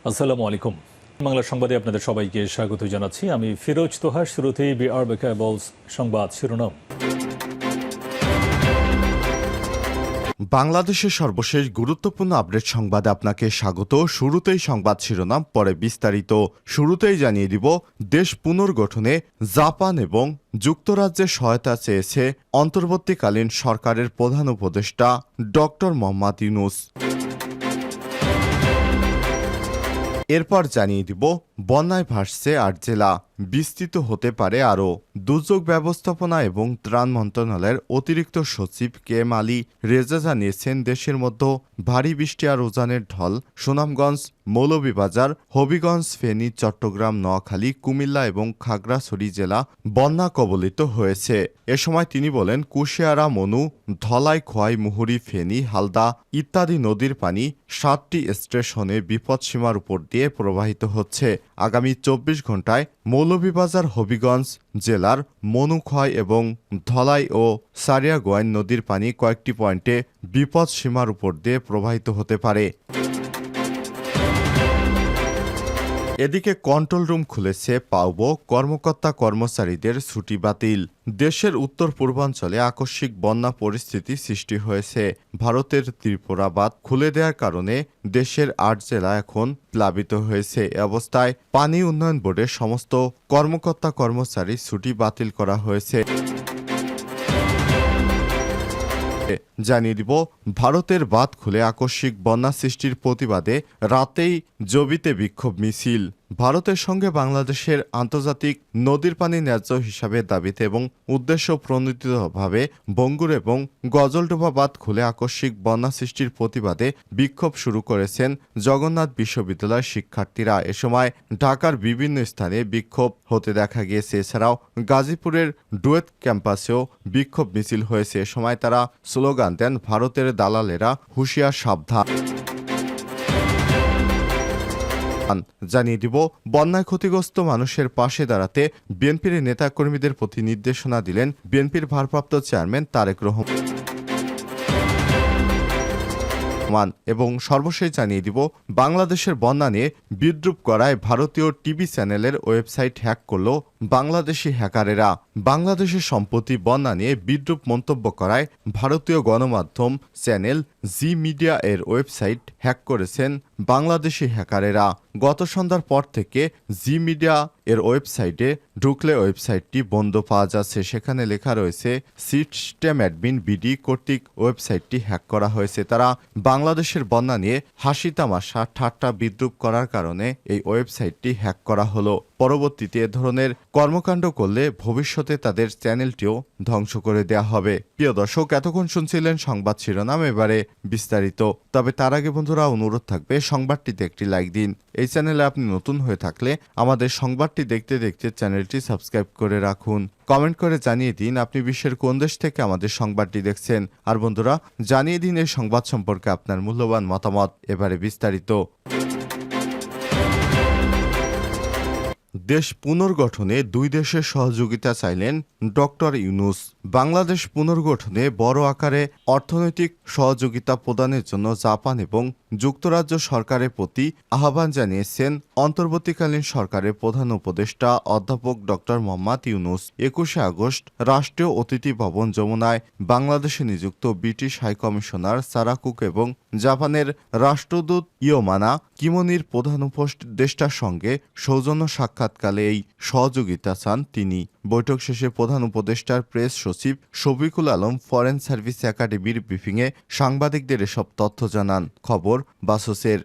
আসসালামু আলাইকুম। বাংলা সংবাদে আপনাদের সবাইকে স্বাগত জানাচ্ছি। আমি ফিরোজ তোহা। শুরুতেই বিআর বেকাবলস সংবাদ শিরোনাম। বাংলাদেশের সর্বশেষ গুরুত্বপূর্ণ আপডেট সংবাদে আপনাকে স্বাগত। শুরুতেই সংবাদ শিরোনাম, পরে বিস্তারিত। শুরুতেই জানিয়ে দিব, দেশ পুনর্গঠনে জাপান এবং যুক্তরাজ্যের সহায়তা চেয়েছে অন্তর্বর্তীকালীন সরকারের প্রধান উপদেষ্টা ডক্টর মোহাম্মদ ইউনূস। এরপর জানিয়ে দিব, বন্যায় ভাসছে ৮ জেলা, বিস্তৃত হতে পারে আরও। দুর্যোগ ব্যবস্থাপনা এবং ত্রাণ মন্ত্রণালয়ের অতিরিক্ত সচিব কেএম আলী রেজা জানিয়েছেন, দেশের মধ্যে ভারী বৃষ্টি আর উজানের ঢল সুনামগঞ্জ, মৌলভীবাজার, হবিগঞ্জ, ফেনী, চট্টগ্রাম, নোয়াখালী, কুমিল্লা এবং খাগড়াছড়ি জেলা বন্যা কবলিত হয়েছে। এ সময় তিনি বলেন, কুশিয়ারা, মনু, ধলাই, খোয়াই, মুহুরী, ফেনী, হালদা ইত্যাদি নদীর পানি ৭টি স্টেশনে বিপদসীমার উপর দিয়ে প্রবাহিত হচ্ছে। আগামী ২৪ ঘন্টায় মৌলভীবাজার, হবিগঞ্জ জেলার মনুখয় এবং ধলাই ও সারিয়াগোয়াইন নদীর পানি কয়েকটি পয়েন্টে বিপদসীমার উপর দিয়ে প্রবাহিত হতে পারে। এদিকে কন্ট্রোল রুম খুলেছে পাউবো, কর্মকর্তা কর্মচারীদের ছুটি বাতিল। দেশের উত্তর পূর্বাঞ্চলে আকস্মিক বন্যা পরিস্থিতি সৃষ্টি হয়েছে। ভারতের ত্রিপুরা বাঁধ খুলে দেওয়ার কারণে দেশের ৮ জেলা এখন প্লাবিত হয়েছে। এ অবস্থায় পানি উন্নয়ন বোর্ডের সমস্ত কর্মকর্তা কর্মচারী ছুটি বাতিল করা হয়েছে। জানিয়ে দিব, ভারতের বাঁধ খুলে আকস্মিক বন্যা সৃষ্টির প্রতিবাদে রাতেই জবিতে বিক্ষোভ মিছিল। ভারতের সঙ্গে বাংলাদেশের আন্তর্জাতিক নদীর পানি ন্যায্য হিসাবে দাবিতে এবং উদ্দেশ্য প্রণোদিতভাবে বঙ্গুর এবং গজলডোবা বাঁধ খুলে আকস্মিক বন্যা সৃষ্টির প্রতিবাদে বিক্ষোভ শুরু করেছেন জগন্নাথ বিশ্ববিদ্যালয়ের শিক্ষার্থীরা। এ সময় ঢাকার বিভিন্ন স্থানে বিক্ষোভ হতে দেখা গিয়েছে। এছাড়াও গাজীপুরের ডুয়েট ক্যাম্পাসেও বিক্ষোভ মিছিল হয়েছে। এ সময় তারা স্লোগান দেন, ভারতের দালালেরা হুঁশিয়ার, সাবধান। জানিয়ে দিব, বন্যায় ক্ষতিগ্রস্ত মানুষের পাশে দাঁড়াতে বিএনপির নেতাকর্মীদের প্রতি নির্দেশনা দিলেন বিএনপির ভারপ্রাপ্ত চেয়ারম্যান তারেক রহমান। এবং সর্বশেষ জানিয়ে দিব, বাংলাদেশের বন্যা নিয়ে বিদ্রূপ করায় ভারতীয় টিভি চ্যানেলের ওয়েবসাইট হ্যাক করল বাংলাদেশি হ্যাকারেরা। বাংলাদেশের সম্প্রতি বন্যা নিয়ে বিদ্রূপ মন্তব্য করায় ভারতীয় গণমাধ্যম চ্যানেল জি মিডিয়া এর ওয়েবসাইট হ্যাক করেছেন বাংলাদেশি হ্যাকারেরা। গত সন্ধ্যার পর থেকে জি মিডিয়া এর ওয়েবসাইটে ঢুকলে ওয়েবসাইটটি বন্ধ পাওয়া যাচ্ছে। সেখানে লেখা রয়েছে, সিস্টেম অ্যাডমিন বিডি কর্তৃক ওয়েবসাইটটি হ্যাক করা হয়েছে। তারা বাংলাদেশের বন্যা নিয়ে হাসি তামাশা ঠাট্টা বিদ্রূপ করার কারণে এই ওয়েবসাইটটি হ্যাক করা হলো। পরবর্তীতে এ ধরনের কর্মকাণ্ড করলে ভবিষ্যতে তাদের চ্যানেলটিও ধ্বংস করে দেয়া হবে। প্রিয় দর্শক, এতক্ষণ শুনছিলেন সংবাদ শিরোনাম, এবারে বিস্তারিত। তবে তার আগে বন্ধুরা, অনুরোধ থাকবে সংবাদটিতে একটি লাইক দিন। এই চ্যানেলে আপনি নতুন হয়ে থাকলে আমাদের সংবাদটি দেখতে দেখতে চ্যানেলটি সাবস্ক্রাইব করে রাখুন। কমেন্ট করে জানিয়ে দিন আপনি বিশ্বের কোন দেশ থেকে আমাদের সংবাদটি দেখছেন। আর বন্ধুরা, জানিয়ে দিন এই সংবাদ সম্পর্কে আপনার মূল্যবান মতামত। এবারে বিস্তারিত। দেশ পুনর্গঠনে দুই দেশের সহযোগিতা চাইলেন ডক্টর ইউনূস। বাংলাদেশ পুনর্গঠনে বড় আকারে অর্থনৈতিক সহযোগিতা প্রদানের জন্য জাপান এবং যুক্তরাজ্য সরকারের প্রতি আহ্বান জানিয়েছেন অন্তর্বর্তীকালীন সরকারের প্রধান উপদেষ্টা অধ্যাপক ডক্টর মোহাম্মদ ইউনূস। ২১শে আগস্ট রাষ্ট্রীয় অতিথি ভবন যমুনায় বাংলাদেশে নিযুক্ত ব্রিটিশ হাইকমিশনার সারা কুক এবং জাপানের রাষ্ট্রদূত ইয়োমানা কিমোনির প্রধান উপদেষ্টার সঙ্গে সৌজন্য সাক্ষাৎকালে এই সহযোগিতা চান তিনি। বৈঠক শেষে প্রধান উপদেষ্টার প্রেস সচিব শফিকুল আলম ফরেন সার্ভিস একাডেমির ব্রিফিংয়ে সাংবাদিকদের এসব তথ্য জানান। খবর বাসসের।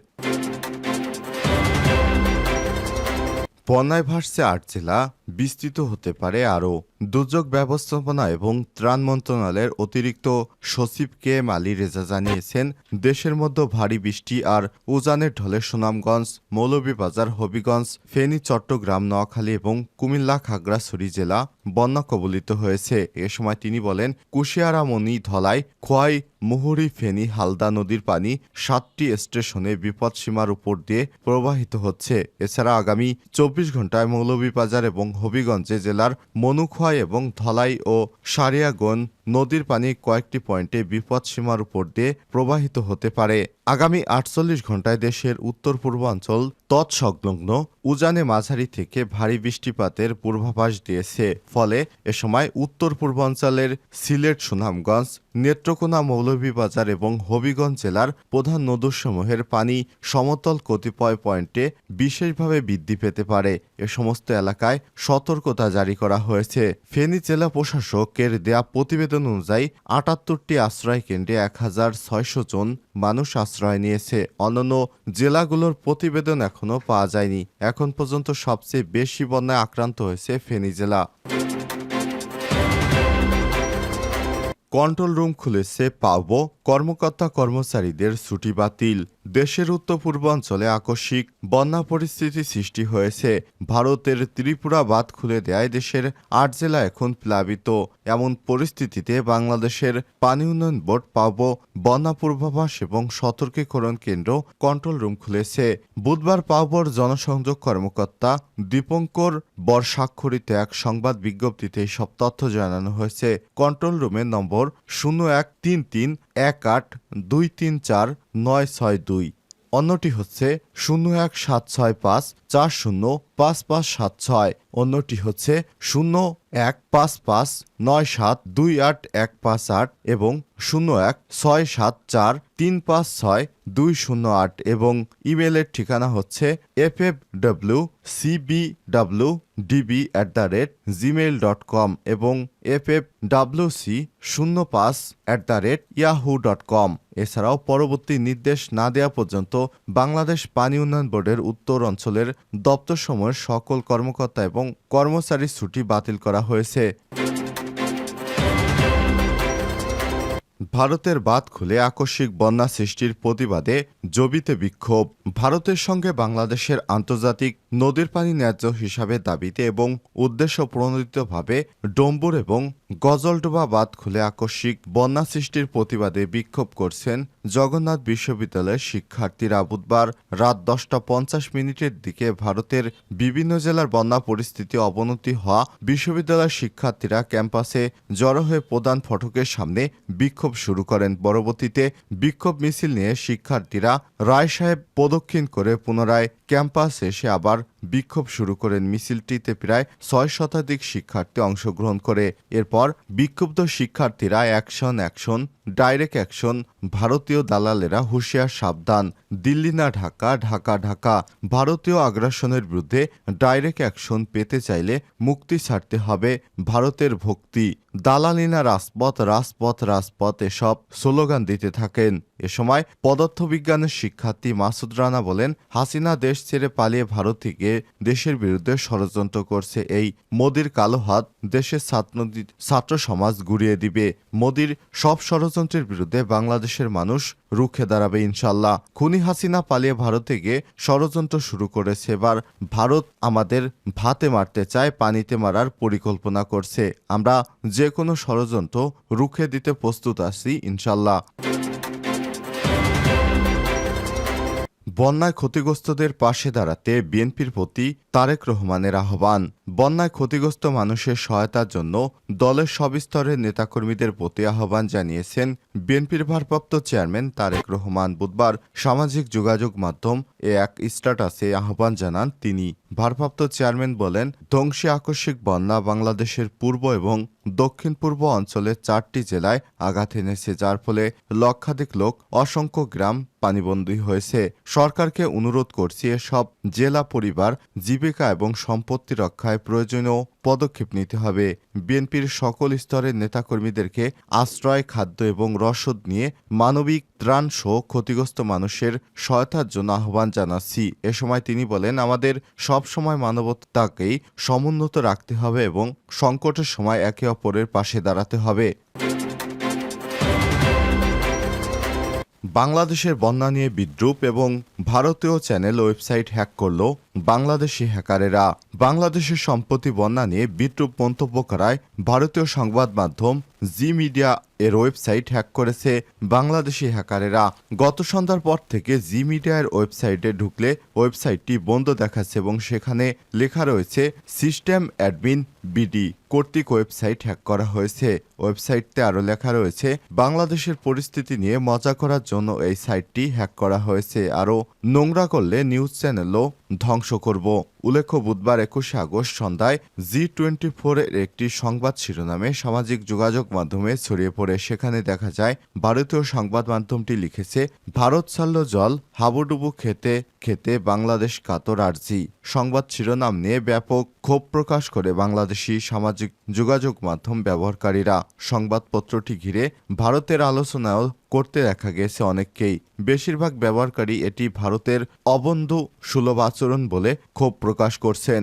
বন্যায় ভাসছে ৮ জেলা, বিস্তৃত হতে পারে আরও। দুর্যোগ ব্যবস্থাপনা এবং ত্রাণ মন্ত্রণালয়ের অতিরিক্ত সচিব কেএম আলী রেজা জানিয়েছেন, দেশের মধ্যে ভারী বৃষ্টি আর উজানের ঢলে সুনামগঞ্জ, মৌলভীবাজার, হবিগঞ্জ, ফেনী, চট্টগ্রাম, নোয়াখালী এবং কুমিল্লা খাগড়াছড়ি জেলা বন্যা কবলিত হয়েছে। এ সময় তিনি বলেন, কুশিয়ারা, মনি, ধলাই, খোয়াই, মুহুরী, ফেনী, হালদা নদীর পানি ৭টি স্টেশনে বিপদসীমার উপর দিয়ে প্রবাহিত হচ্ছে। এছাড়া আগামী ২৪ ঘন্টায় মৌলভীবাজার এবং হবিগঞ্জে জেলার মনুখোয়াই এবং ধলাই ও সারিয়াগঞ্জ নদীর পানি কয়েকটি পয়েন্টে বিপদসীমার উপর দিয়ে প্রবাহিত হতে পারে। আগামী 48 ঘণ্টায় দেশের উত্তর পূর্বাঞ্চল তৎসংলগ্ন উজানে মাঝারি থেকে ভারী বৃষ্টিপাতের পূর্বাভাস দিয়েছে। ফলে এ সময় উত্তর পূর্বাঞ্চলের সিলেট, সুনামগঞ্জ, নেত্রকোনা, মৌলভীবাজার এবং হবিগঞ্জ জেলার প্রধান নদীসমূহের পানি সমতল কতিপয় পয়েন্টে বিশেষভাবে বৃদ্ধি পেতে পারে। এ সমস্ত এলাকায় সতর্কতা জারি করা হয়েছে। ফেনী জেলা প্রশাসকের দেয়া প্রতিবেদন অনুযায়ী 78টি আশ্রয় কেন্দ্রে 1600 জন মানুষ আশ্রয় নিয়েছে। অন্যান্য জেলাগুলোর প্রতিবেদন এখনও পাওয়া যায়নি। এখন পর্যন্ত সবচেয়ে বেশি বন্যায় আক্রান্ত হয়েছে ফেনী জেলা। কন্ট্রোল রুম খুলেছে পাওবো, কর্মকর্তা কর্মচারীদের ছুটি বাতিল। দেশের উত্তর পূর্বাঞ্চলে আকস্মিক বন্যা পরিস্থিতি সৃষ্টি হয়েছে। ভারতের ত্রিপুরা বাঁধ খুলে দেয় দেশের 8 জেলা এখন প্লাবিত। এমন পরিস্থিতিতে বাংলাদেশের পানি উন্নয়ন বোর্ড পাওবো বন্যা পূর্বাভাস এবং সতর্কীকরণ কেন্দ্র কন্ট্রোল রুম খুলেছে। বুধবার পাওবোর জনসংযোগ কর্মকর্তা দীপঙ্কর বর স্বাক্ষরিত এক সংবাদ বিজ্ঞপ্তিতে সব তথ্য জানানো হয়েছে। কন্ট্রোল রুমের নম্বর 0133 18234 962। অন্যটি হচ্ছে 01765405576। অন্যটি হচ্ছে 015597282158 এবং 016743562008 এবং ইমেলের ঠিকানা হচ্ছে ffwcbwdb@gmail.com এবং ffwc05@yahoo.com। এছাড়াও পরবর্তী নির্দেশ না দেওয়া পর্যন্ত বাংলাদেশ পানি উন্নয়ন বোর্ডের উত্তর অঞ্চলের দপ্তরসমূহের সকল কর্মকর্তা এবং কর্মচারীর ছুটি বাতিল করা হয়েছে। ভারতের বাঁধ খুলে আকস্মিক বন্যা সৃষ্টির প্রতিবাদে জবিতে বিক্ষোভ। ভারতের সঙ্গে বাংলাদেশের আন্তর্জাতিক নদীর পানি ন্যায্য হিসাবে দাবিতে এবং উদ্দেশ্য প্রণোদিতভাবে ডম্বুর এবং গজলডোবা বাঁধ খুলে আকস্মিক বন্যা সৃষ্টির প্রতিবাদে বিক্ষোভ করছেন জগন্নাথ বিশ্ববিদ্যালয়ের শিক্ষার্থীরা। বুধবার রাত 10টা 50 দিকে ভারতের বিভিন্ন জেলার বন্যা পরিস্থিতি অবনতি হওয়া বিশ্ববিদ্যালয়ের শিক্ষার্থীরা ক্যাম্পাসে জড়ো হয়ে প্রধান ফটকের সামনে বিক্ষোভ শুরু করেন। পরবর্তীতে বিক্ষোভ মিছিল নিয়ে শিক্ষার্থীরা রায় সাহেব প্রদক্ষিণ করে পুনরায় ক্যাম্পাসে এসে আবার বিক্ষোভ শুরু করেন। মিছিলটিতে প্রায় 6 শতাধিক শিক্ষার্থী অংশগ্রহণ করে। এরপর বিক্ষুব্ধ শিক্ষার্থীরা অ্যাকশন ডাইরেক্ট অ্যাকশন, ভারতীয় দালালেরা হুঁশিয়ার সাবধান, দিল্লি না ঢাকা, ঢাকা ঢাকা। ভারতীয় আগ্রাসনের বিরুদ্ধে ডাইরেক্ট অ্যাকশন পেতে চাইলে মুক্তি ছাড়তে হবে ভারতের ভক্তি, দালালি না রাজপথ, রাজপথ রাজপথ এসব স্লোগান দিতে থাকেন। এ সময় পদার্থবিজ্ঞানের শিক্ষার্থী মাসুদ রানা বলেন, হাসিনা দেশ ছেড়ে পালিয়ে ভারত থেকে দেশের বিরুদ্ধে ষড়যন্ত্র করছে। এই মোদির কালো হাত দেশের ছাত্র সমাজ গুড়িয়ে দিবে। মোদির সব ষড়যন্ত্রের বিরুদ্ধে বাংলাদেশের মানুষ রুখে দাঁড়াবে ইনশাল্লাহ। খুনি হাসিনা পালিয়ে ভারত থেকে ষড়যন্ত্র শুরু করেছে। এবার ভারত আমাদের ভাতে মারতে চায়, পানিতে মারার পরিকল্পনা করছে। আমরা যে কোনো ষড়যন্ত্র রুখে দিতে প্রস্তুত আছি ইনশাল্লাহ। বন্যায় ক্ষতিগ্রস্তদের পাশে দাঁড়াতে বিএনপির প্রতি তারেক রহমানের আহ্বান। বন্যায় ক্ষতিগ্রস্ত মানুষের সহায়তার জন্য দলের সব স্তরের নেতাকর্মীদের প্রতি আহ্বান জানিয়েছেন বিএনপির ভারপ্রাপ্ত চেয়ারম্যান তারেক রহমান। বুধবার সামাজিক যোগাযোগ মাধ্যম এক স্ট্যাটাসে আহ্বান জানান তিনি। ভারপ্রাপ্ত চেয়ারম্যান বলেন, ধ্বংসী আকস্মিক বন্যা বাংলাদেশের পূর্ব এবং দক্ষিণ পূর্ব অঞ্চলের 4টি জেলায় আঘাত এনেছে, যার ফলে লক্ষাধিক লোক, অসংখ্য গ্রাম পানিবন্দী হয়েছে। সরকারকে অনুরোধ করছি এসব জেলা পরিবার জীবিকা এবং সম্পত্তি রক্ষায় প্রয়োজনীয় পদক্ষেপ নিতে হবে। বিএনপির সকল স্তরের নেতাকর্মীদেরকে আশ্রয়, খাদ্য এবং রসদ নিয়ে মানবিক ত্রাণ সহ ক্ষতিগ্রস্ত মানুষের সহায়তার জন্য আহ্বান জানাচ্ছি। এ সময় তিনি বলেন, আমাদের সব সময় মানবতাকেই সমুন্নত রাখতে হবে এবং সংকটের সময় একে অপরের পাশে দাঁড়াতে হবে। বাংলাদেশের বন্যা নিয়ে বিদ্রূপ এবং ভারতীয় চ্যানেল ওয়েবসাইট হ্যাক করল বাংলাদেশি হ্যাকারেরা। বাংলাদেশের সম্পত্তি বন্যা নিয়ে বিদ্রূপ মন্তব্য করায় ভারতীয় সংবাদ মাধ্যম জি মিডিয়া এর ওয়েবসাইট হ্যাক করেছে বাংলাদেশি হ্যাকারেরা। গত সন্ধ্যার পর থেকে জি মিডিয়ার ওয়েবসাইটে ঢুকলে ওয়েবসাইটটি বন্ধ দেখাচ্ছে এবং সেখানে লেখা রয়েছে সিস্টেম অ্যাডমিন বিডি কর্তৃক ওয়েবসাইট হ্যাক করা হয়েছে। ওয়েবসাইটতে আরও লেখা রয়েছে, বাংলাদেশের পরিস্থিতি নিয়ে মজা করার জন্য এই সাইটটি হ্যাক করা হয়েছে। আরও নোংরা করলে নিউজ চ্যানেলও ধ্বংস করব। উল্লেখ্য, বুধবার 21শে আগস্ট সন্ধ্যায় G24 এর একটি সংবাদ শিরোনামে সামাজিক যোগাযোগ মাধ্যমে ছড়িয়ে পড়ে। সেখানে দেখা যায় ভারতীয় সংবাদ মাধ্যমটি লিখেছে, ভারত ছাড়ল জল, হাবুডুবু খেতে খেতে বাংলাদেশ কাতর আরজি। সংবাদ শিরোনাম নিয়ে ব্যাপক ক্ষোভ প্রকাশ করে বাংলাদেশি সামাজিক যোগাযোগ মাধ্যম ব্যবহারকারীরা। সংবাদপত্রটি ঘিরে ভারতের আলোচনাও করতে দেখা গেছে অনেককেই। বেশিরভাগ ব্যবহারকারী এটি ভারতের অবন্ধু সুলভ আচরণ বলে ক্ষোভ প্রকাশ করছেন।